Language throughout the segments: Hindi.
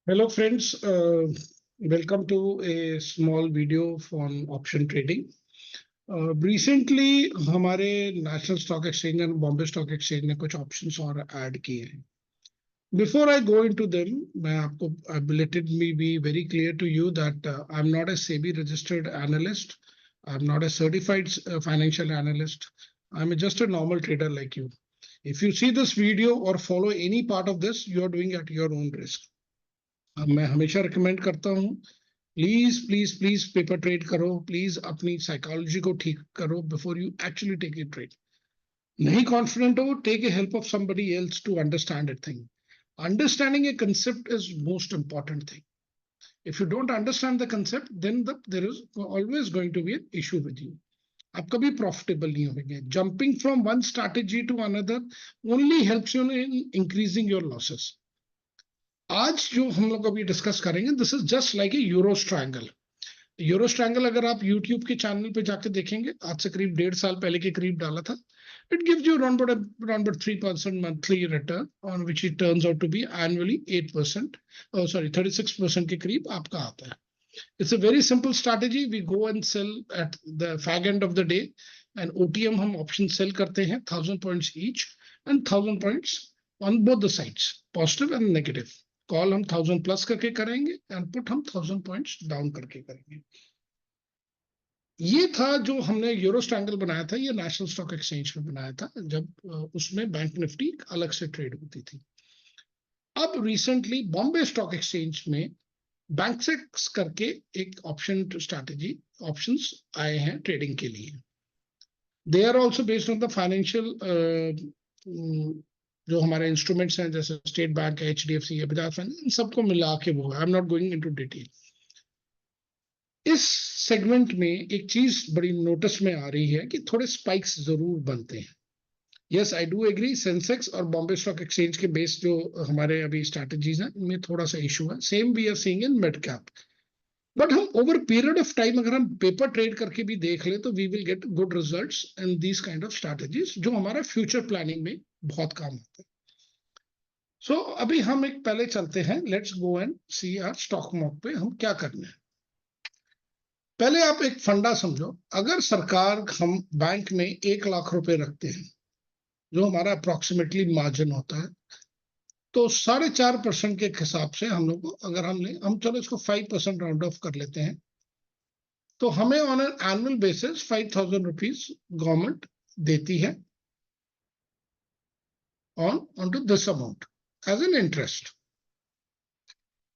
Hello friends, welcome to a small video on option trading. Recently हमारे national stock exchange and Bombay stock exchange ने कुछ ऑप्शंस और ऐड किए हैं. Before I go into them, मैं आपको let me be very clear to you that I'm not a SEBI registered analyst. I'm not a certified financial analyst. I'm just a normal trader like you. If you see this video or follow any part of this, you are doing at your own risk. मैं हमेशा रिकमेंड करता हूँ, please please please paper trade करो, प्लीज अपनी साइकोलॉजी को ठीक करो before you actually take a trade. नहीं कॉन्फिडेंट हो, take a help of somebody else to understand it thing. Understanding a concept is most important thing. If you don't understand the concept then there is always going to be an issue with you. आप कभी प्रॉफिटेबल नहीं होंगे. Jumping from one strategy to another only helps you in increasing your losses. आज जो हम लोग अभी डिस्कस करेंगे, this is just like a euro strangle. Euro strangle अगर आप यूट्यूब के चैनल पे जाके देखेंगे, आज से करीब 1.5 साल पहले के करीब डाला था. It gives you around 3% monthly return on which it turns out to be annually 8%, sorry 36% के करीब आपका आता है. It's a very simple strategy. We go and sell at the fag end of the day and OTM हम ऑप्शन सेल करते हैं 1000 points each and 1000 points on both the sides, positive and negative. Call हम 1000 प्लस करके करेंगे एंड पुट हम 1000 पॉइंट्स डाउन करके करेंगे. ये था जो हमने यूरो स्ट्रैंगल बनाया था. ये नेशनल स्टॉक एक्सचेंज में बनाया था, जब उसमें बैंक निफ्टी अलग से ट्रेड होती थी. अब रिसेंटली बॉम्बे स्टॉक एक्सचेंज में बैंकसेक्स करके एक ऑप्शन स्ट्रैटेजी ऑप्शंस आए हैं ट्रेडिंग के लिए. They are also based on the financial जो हमारे इंस्ट्रूमेंट्स हैं, जैसे स्टेट बैंक है, HDFC है, बजाज फाइनेंस, इन सबको मिला के वो है. आई am not going into detail. इस सेगमेंट में एक चीज बड़ी नोटिस में आ रही है कि थोड़े स्पाइक्स जरूर बनते हैं. Yes, I do agree, Sensex और बॉम्बे स्टॉक एक्सचेंज के बेस जो हमारे अभी स्ट्रैटेजीज हैं, इनमें थोड़ा सा इशू है. Same we are seeing in mid cap. But हम ओवर पीरियड ऑफ टाइम अगर हम पेपर ट्रेड करके भी देख ले तो we will get good results in these kind of strategies, जो हमारा फ्यूचर प्लानिंग में बहुत काम आता है. सो अभी हम एक पहले चलते हैं. Let's go and see our stock mock पे हम क्या करना है. पहले आप एक फंडा समझो. अगर सरकार, हम बैंक में 1 लाख रुपए रखते हैं, जो हमारा अप्रोक्सीमेटली मार्जिन होता है, तो 4.5% के हिसाब से हम लोग को, अगर हम चलो इसको 5% राउंड ऑफ कर लेते हैं, तो हमें on an annual basis 5000 rupees government देती है on to this amount as an interest.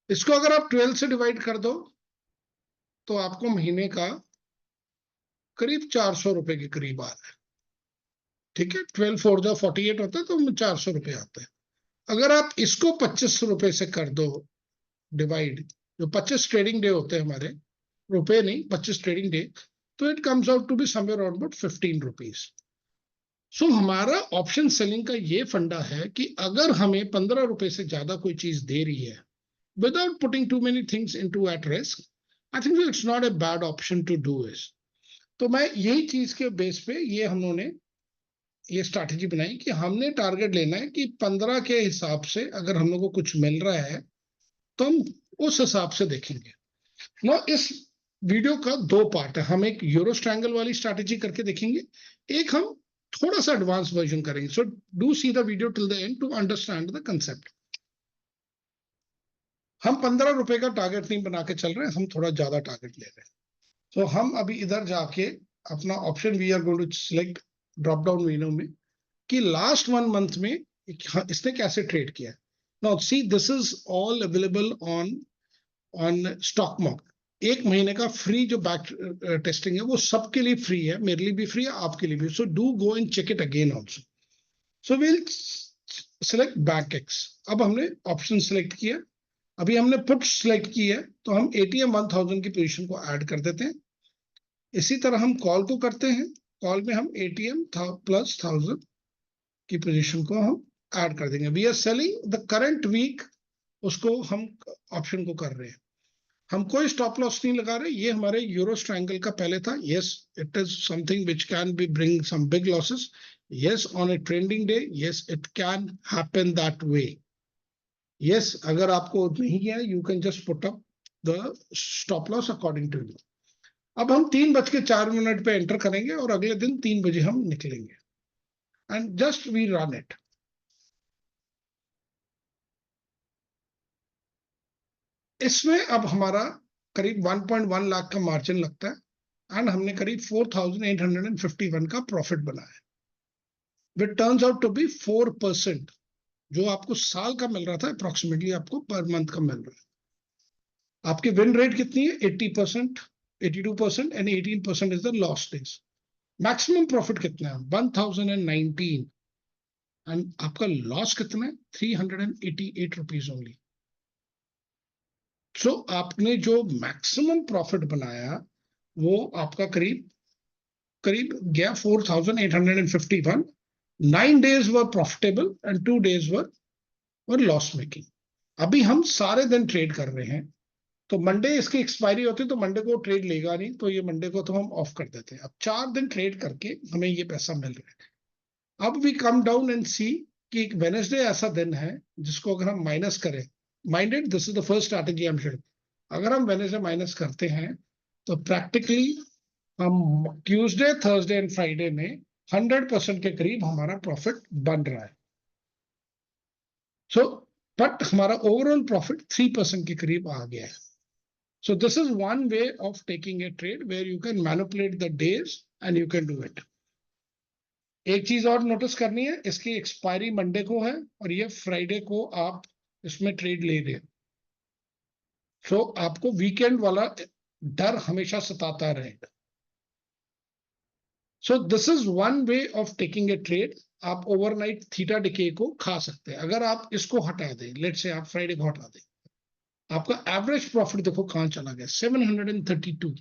इसको अगर आप 12 से डिवाइड कर दो तो आपको महीने का करीब 400 रुपए के करीब आ रहा है. ठीक है, 12 4 जो 48 होता है, तो 400 रुपए आता है. अगर आप इसको 25 रुपए से कर दो डिवाइड, जो 25 ट्रेडिंग डे होते हैं हमारे, रुपए नहीं 25 ट्रेडिंग डे, तो it comes out to be somewhere around about 15 rupees. So हमारा ऑप्शन सेलिंग का ये फंडा है कि अगर हमें 15 रुपए से ज्यादा कोई चीज दे रही है, without putting too many things into at risk, I think it's not a bad option to do is. तो मैं यही चीज के बेस पे हमने ये स्ट्रैटेजी बनाई कि हमने टारगेट लेना है कि 15 के हिसाब से अगर हम लोग को कुछ मिल रहा है तो हम उस हिसाब से देखेंगे ना. इस वीडियो का 2 पार्ट है. हम एक यूरो स्ट्रैंगल वाली स्ट्रैटेजी करके देखेंगे, एक हम थोड़ा सा एडवांस वर्जन करेंगे. So do see the video till the end to understand the concept. हम 15 रुपए का टारगेट नहीं बना के चल रहे हैं, हम थोड़ा ज्यादा टारगेट ले रहे हैं. तो हम अभी इधर जाके अपना option we are going to select drop down window में कि लास्ट 1 मंथ में इसने कैसे ट्रेड किया. Now see, this is all available on stock mock. 1 महीने का फ्री जो बैक टेस्टिंग है वो सबके लिए फ्री है, मेरे लिए भी फ्री है, आपके लिए भी. So do go and check it again also. So will select bank X. अब हमने ऑप्शन सिलेक्ट किया, अभी हमने पुट सिलेक्ट की है, तो हम ATM 1000 की पोजीशन को ऐड कर देते हैं. इसी तरह हम कॉल को करते हैं. कॉल में हम ATM प्लस 1000 की पोजीशन को हम ऐड कर देंगे. We are selling the current week, उसको हम ऑप्शन को कर रहे हैं. हम कोई स्टॉप लॉस नहीं लगा रहे. ये हमारे यूरो स्ट्रैंगल का पहले था. Yes, it is something which can be bring some big losses. Yes, on a trending day, yes, it can happen that way. Yes, अगर आपको नहीं है, you can just put up the stop loss according to you. अब हम 3:04 पे एंटर करेंगे और अगले दिन 3 बजे हम निकलेंगे and just we run it. इसमें अब हमारा करीब 1.1 लाख का मार्जिन लगता है एंड हमने करीब 4,851 का प्रॉफिट बनाया, which turns out to be 4%, जो आपको साल का मिल रहा था अप्रोक्सीमेटली आपको पर मंथ का मिल रहा है। आपकी विन रेट कितनी है? 80%, 82% and 18% is the loss days. Maximum profit कितना है? 1019 एंड आपका लॉस कितना है? 388 रुपीज ओनली। सो आपने जो मैक्सिमम प्रॉफिट बनाया वो आपका करीब करीब गया 4,851। 9 days were profitable and 2 days were loss making. अभी हम सारे दिन ट्रेड कर रहे हैं, तो मंडे इसकी एक्सपायरी होती है तो मंडे को ट्रेड लेगा नहीं, तो ये मंडे को तो हम ऑफ कर देते हैं। अब 4 दिन ट्रेड करके हमें ये पैसा मिल रहा है। अब वी कम डाउन एंड सी कि एक वेडनेसडे ऐसा दिन है जिसको अगर हम माइनस करें, minded this is the first strategy I am sharing, अगर हम वेडनेसडे माइनस करते हैं तो प्रैक्टिकली हम ट्यूसडे, थर्सडे एंड फ्राइडे में 100% के करीब हमारा प्रॉफिट बन रहा है। सो बट हमारा ओवरऑल प्रॉफिट 3% के करीब आ गया है। So this is one way of taking a trade where you can manipulate the days and you can do it. एक चीज और नोटिस करनी है, इसकी एक्सपायरी मंडे को है और ये फ्राइडे को आप इसमें ट्रेड ले रहे हैं। सो आपको वीकेंड वाला डर हमेशा सताता रहेगा। So this is one way of taking a trade. आप ओवरनाइट थीटा डिके को खा सकते हैं। अगर आप इसको हटा दें, लेट से आप फ्राइडे को हटा दें, आपका एवरेज प्रॉफिट देखो कहां चला गया, 732,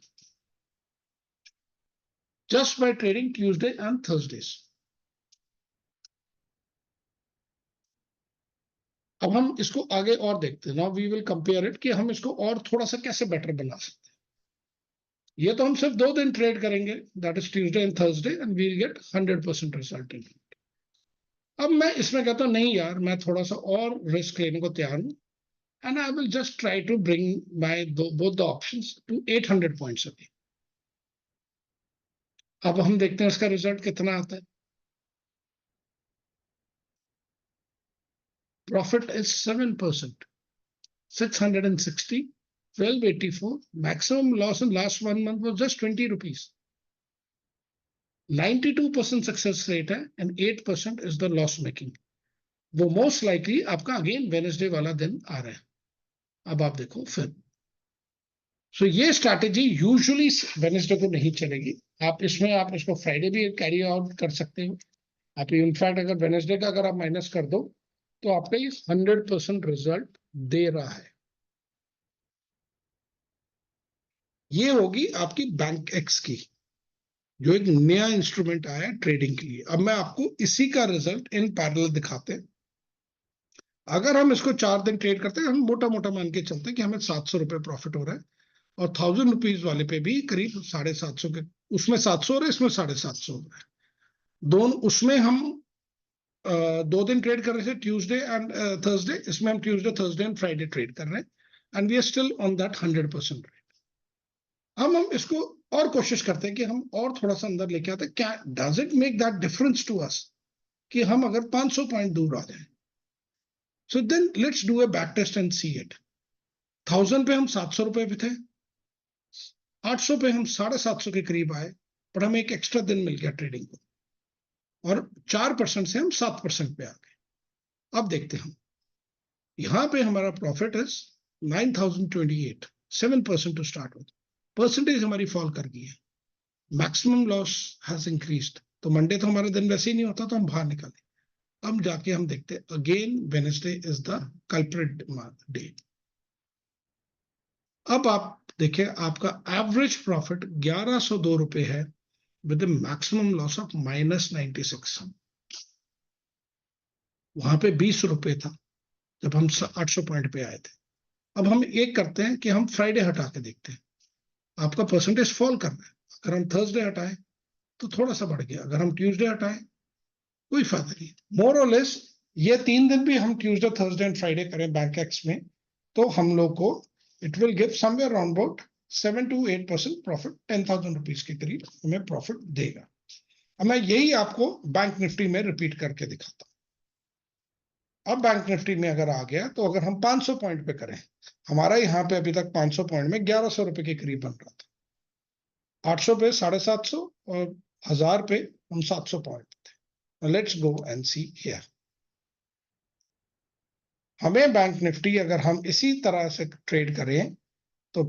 just by trading Tuesday and Thursdays. अब हम इसको आगे और देखते हैं। Now we will compare it कि हम इसको और थोड़ा सा कैसे बेटर बना सकते हैं। ये तो हम सिर्फ 2 दिन ट्रेड करेंगे, that is Tuesday and Thursday, and we will get 100% result in it. अब मैं इसमें कहता हूं नहीं यार, मैं थोड़ा सा और रिस्क लेने को तैयार हूं and I will just try to bring my both the options to 800 points अभी। अब हम देखते हैं इसका रिजल्ट कितना आता है। Profit is 7%, 660, 1284. Maximum loss in last 1 month was just 20 rupees. 92% success rate है and 8% is the loss making. वो most likely आपका again Wednesday वाला दिन आ रहा है। अब आप देखो फिर, so ये strategy usually Wednesday को नहीं चलेगी। आप इसको Friday भी कैरी आउट कर सकते हो। आप इनफैक्ट अगर Wednesday का अगर आप माइनस कर दो तो आपका ये 100% रिजल्ट दे रहा है। ये होगी आपकी बैंक एक्स की, जो एक नया इंस्ट्रूमेंट आया है ट्रेडिंग के लिए। अब मैं आपको इसी का रिजल्ट इन पैरेलल दिखाते हैं। अगर हम इसको 4 दिन ट्रेड करते हैं, हम मोटा मोटा मान के चलते हैं कि हमें 700 रुपए प्रॉफिट हो रहा है और 1000 रुपीज वाले पे भी करीब 750 के, उसमें 700 हो रहा है, इसमें 750 हो रहा है। दोनों उसमें हम 2 दिन ट्रेड कर रहे थे, ट्यूसडे एंड थर्सडे, इसमें हम Tuesday, Thursday and Friday trade कर रहे हैं and we are still on that 100% rate. हम इसको और कोशिश करते हैं कि हम और थोड़ा सा अंदर लेके आते हैं। क्या does it make that difference to us कि हम अगर 500 पॉइंट दूर आ जाए? So then let's do a back test and see it. 1000 पे हम 700 रुपए पे थे, 800 पे हम 750 के करीब आए, पर हमें एक एक्स्ट्रा दिन मिल गया ट्रेडिंग को और 4% से हम 7% पे आ गए। अब देखते हैं हम, यहां पे हमारा profit is 9028, 7% to start with. Percentage हमारी फॉल कर गई है, मैक्सिमम लॉस हैज इंक्रीज्ड। तो मंडे तो हमारा दिन वैसे ही नहीं होता, तो हम बाहर निकाले। अब जाके हम देखते हैं, again Wednesday is the culprit day. अब आप देखिए, आपका एवरेज प्रॉफिट 1102 रुपए है विद मैक्सिमम लॉस ऑफ -96। वहां पे 20 रुपए था जब हम 800 पॉइंट पे आए थे। अब हम एक करते हैं कि हम फ्राइडे हटा के देखते हैं, आपका परसेंटेज फॉल कर रहा है। अगर हम थर्सडे हटाए तो थोड़ा सा बढ़ गया, अगर हम ट्यूसडे हटाए कोई फायदा नहीं। मोर और लेस ये 3 दिन भी हम ट्यूसडे थर्सडे एंड फ्राइडे करें बैंक एक्स में, तो हम लोग को it will give somewhere around about 7 to 8% profit, 10,000 rupees के करीब हमें प्रॉफिट देगा। अब मैं यही आपको बैंक निफ्टी में रिपीट करके दिखाता हूं। अब बैंक निफ्टी में अगर आ गया तो अगर हम 500 पॉइंट पे करें, हमारा यहाँ पे अभी तक 500 पॉइंट में 1100 रुपए के करीब बन रहा था, 800 पे 750 और 1000 पे हम 700 पॉइंट थे। Let's go and see here. हमें बैंक निफ्टी अगर हम इसी तरह से ट्रेड करें तो,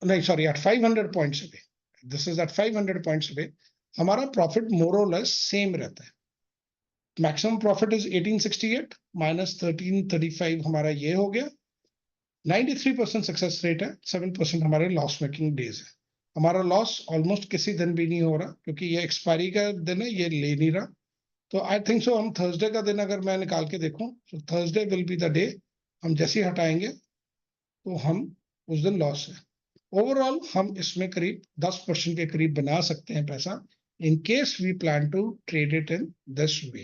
नहीं sorry, at 500 points away, this is at 500 points away, हमारा प्रॉफिट मोर और लेस सेम रहता है। मैक्सिमम प्रॉफिट इज 1868 माइनस 1335, हमारा ये हो गया। 93% सक्सेस रेट है, 7% हमारे लॉस मेकिंग डेज है। हमारा लॉस ऑलमोस्ट किसी दिन भी नहीं हो रहा, क्योंकि ये एक्सपायरी का दिन है, ये ले नहीं रहा। तो आई थिंक सो हम थर्सडे का दिन अगर मैं निकाल के देखूं, तो Thursday will be the day, हम जैसे ही हटाएंगे तो हम उस दिन लॉस है। ओवरऑल हम इसमें करीब 10% के करीब बना सकते हैं पैसा, in case we plan to trade it in this way.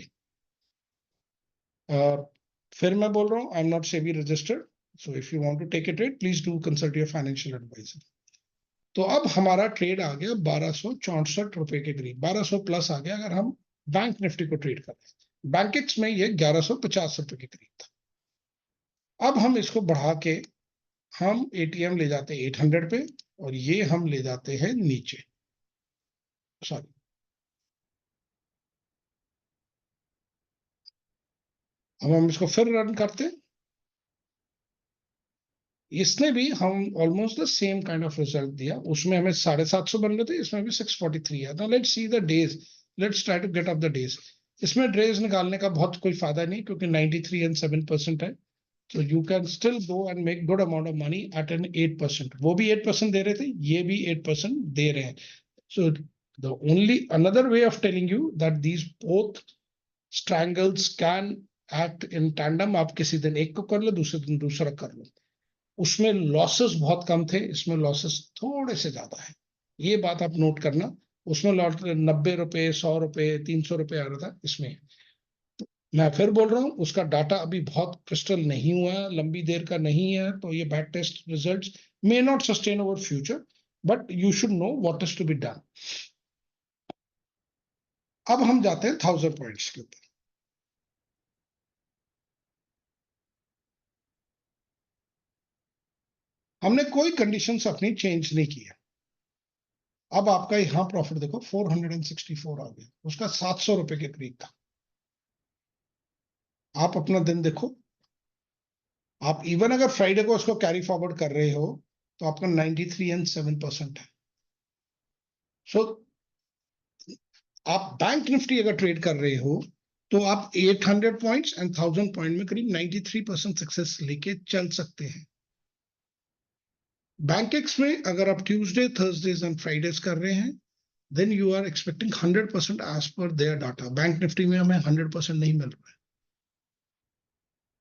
फिर मैं बोल रहा हूँ, I am not SEBI registered, so if you want to take it trade, please do consult your financial advisor. तो अब हमारा ट्रेड आ गया 1264 रुपए के करीब, 1200 प्लस आ गया अगर हम बैंक निफ्टी को ट्रेड करें। बैंकेक्स में ये 1150 रुपए के करीब था। अब हम इसको बढ़ा के हम एटीएम ले जाते हैं 800 पे, और ये हम ले जाते हैं नीचे, सॉरी, अब हम इसको फिर रन करते हैं। इसने भी हम almost the same kind of result दिया, उसमें हमें 750 बन रहे थे, इसमें भी 643 है। Now let's see the days, let's try to get up the days. इसमें डेज निकालने का बहुत कोई फायदा नहीं, क्योंकि 93 एंड 7% है, तो you can still go and make good amount of money at an 8%। वो भी 8% दे रहे थे, ये भी 8% दे रहे हैं। So the only another way of telling you that these both strangles can act in tandem, आप किसी दिन एक को कर लो, दूसरे दिन दूसरा कर लो। उसमें लॉसेस बहुत कम थे, इसमें लॉसेस थोड़े से ज्यादा है, ये बात आप नोट करना। उसमें 90 रुपए, 100 रुपए, 300 रुपए आ रहा था, इसमें मैं फिर बोल रहा हूँ, उसका डाटा अभी बहुत क्रिस्टल नहीं हुआ है, लंबी देर का नहीं है, तो ये back test results may not sustain over future, but you should know what is to be done. अब हम जाते हैं 1000 पॉइंट्स के ऊपर। हमने कोई कंडीशंस अपनी चेंज नहीं की है। अब आपका यहाँ प्रॉफिट देखो 464 आ गया, उसका 700 रुपए के करीब था। आप अपना दिन देखो, आप इवन अगर फ्राइडे को उसको कैरी फॉरवर्ड कर रहे हो, तो आपका 93 एंड 7% है। सो आप बैंक निफ्टी अगर ट्रेड कर रहे हो, तो आप 800 पॉइंट्स एंड 1000 पॉइंट में करीब 93% सक्सेस लेके चल सकते हैं। बैंकेक्स में अगर आप ट्यूसडे, थर्सडेज एंड फ्राइडेज कर रहे हैं, then you are expecting 100% as per their data. Bank Nifty में हमें 100% नहीं मिल रहा है,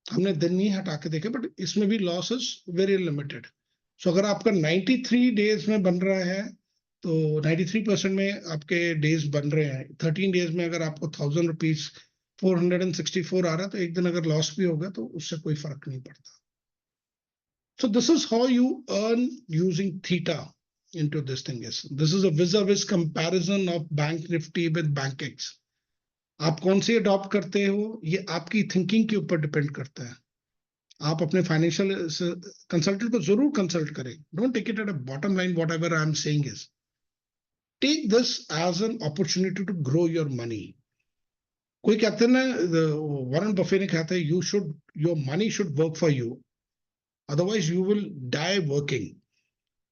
हमने दिन नहीं हटा के देखे, बट इसमें भी लॉस इज वेरी लिमिटेड। सो अगर आपका 93 डेज में बन रहा है, तो 93% में आपके डेज बन रहे हैं, 13 डेज में अगर आपको 1000 रुपीज 464 आ रहा है, तो एक दिन अगर लॉस भी होगा तो उससे कोई फर्क नहीं पड़ता। So this is how you earn using theta into this thing. Is this is a vis-a-vis comparison of Bank Nifty with BankX. आप कौन सी अडॉप्ट करते हो, ये आपकी थिंकिंग के ऊपर डिपेंड करता है। आप अपने फाइनेंशियल कंसल्टेंट को जरूर कंसल्ट करें। Don't take it at a bottom line, whatever I am saying is take this as an opportunity to grow your money. कोई कहते हैं ना, वॉरेन बफे ने कहते हैं, you should, your money should work for you, otherwise you will die working.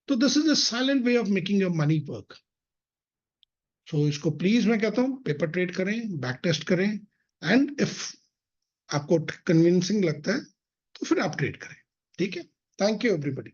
So this is a silent way of making your money work. So इसको प्लीज मैं कहता हूँ पेपर ट्रेड करें, बैक टेस्ट करें, एंड इफ आपको कन्विंसिंग लगता है तो फिर आप ट्रेड करें। ठीक है, थैंक यू एवरीबॉडी।